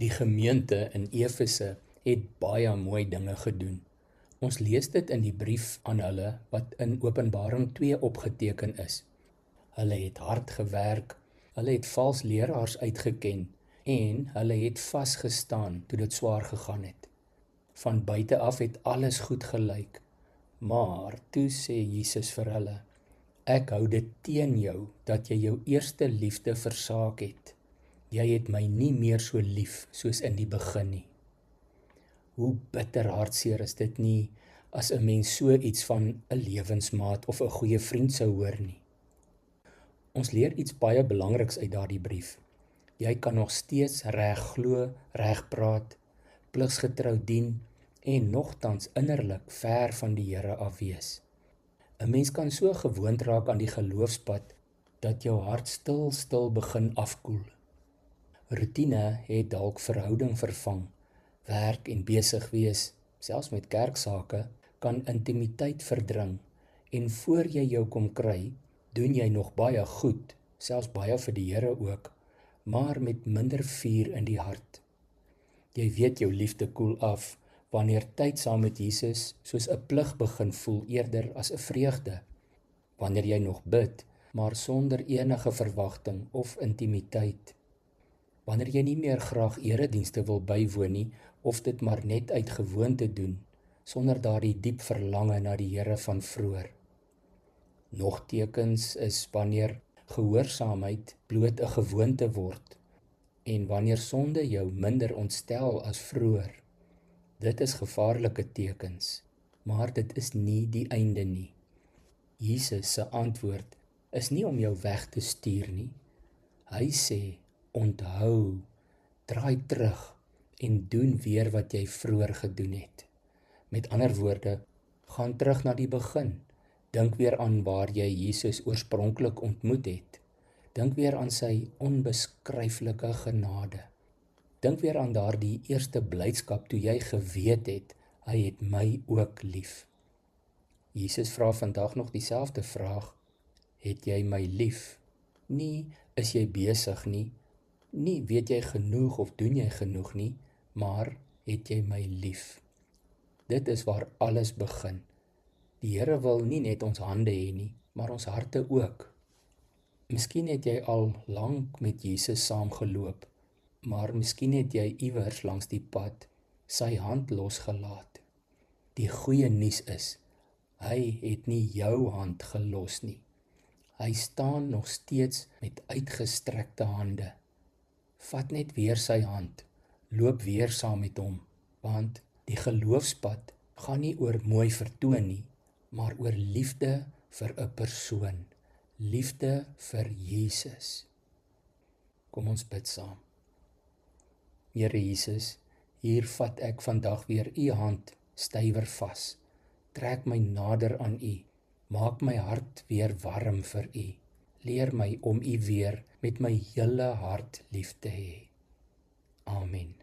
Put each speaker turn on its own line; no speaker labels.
Die gemeente in Efese het baie mooi dinge gedoen. Ons lees dit in die brief aan hulle wat in Openbaring 2 opgeteken is. Hulle het hard gewerk, hulle het vals leraars uitgeken en hulle het vasgestaan toe dit swaar gegaan het. Van buite af het alles goed gelyk, maar toe sê Jesus vir hulle: "Ek hou dit teen jou dat jy jou eerste liefde versaak het. Jy het my nie meer so lief soos in die begin nie." Hoe bitter hartseer is dit nie as 'n mens so iets van 'n lewensmaat of 'n goeie vriend sou hoor nie. Ons leer iets baie belangriks uit daardie brief. Jy kan nog steeds reg glo, reg praat, pligsgetrou dien en nogtans innerlik ver van die Here af wees. 'n Mens kan so gewoond raak aan die geloofspad dat jou hart stil begin afkoel. Routine het dalk verhouding vervang. Werk en besig wees, selfs met kerksake, kan intimiteit verdring en voor jy jou kom kry, doen jy nog baie goed, selfs baie vir die Here ook, maar met minder vuur in die hart. Jy weet jou liefde koel af wanneer tyd saam met Jesus soos 'n plig begin voel eerder as 'n vreugde. Wanneer jy nog bid, maar sonder enige verwagting of intimiteit. Wanneer jy nie meer graag eredienste wil bywoon nie, of dit maar net uit gewoonte doen, sonder daardie diep verlange na die Here van vroeër. Nog tekens is wanneer gehoorsaamheid bloot 'n gewoonte word, en wanneer sonde jou minder ontstel as vroeër. Dit is gevaarlike tekens, maar dit is nie die einde nie. Jesus se antwoord is nie om jou weg te stuur nie. Hy sê, onthou, draai terug en doen weer wat jy vroeër gedoen het. Met ander woorde, gaan terug na die begin. Dink weer aan waar jy Jesus oorspronklik ontmoet het. Dink weer aan sy onbeskryflike genade. Dink weer aan daardie eerste blydskap toe jy geweet het, hy het my ook lief. Jesus vra vandag nog dieselfde vraag, het jy my lief? Nie, is jy besig nie? Nie, weet jy genoeg of doen jy genoeg nie? Maar, het jy my lief? Dit is waar alles begin. Die Here wil nie net ons hande hê nie, maar ons harte ook. Miskien het jy al lank met Jesus saamgeloop, maar miskien het jy iewers langs die pad sy hand losgelaat. Die goeie nuus is, hy het nie jou hand gelos nie. Hy staan nog steeds met uitgestrekte hande. Vat net weer sy hand, loop weer saam met hom, want die geloofspad gaan nie oor mooi vertoon nie, maar oor liefde vir 'n persoon, liefde vir Jesus. Kom ons bid saam. Here Jesus, hier vat ek vandag weer u hand stywer vas. Trek my nader aan u, maak my hart weer warm vir u. Leer my om u weer met my hele hart lief te hê. Amen.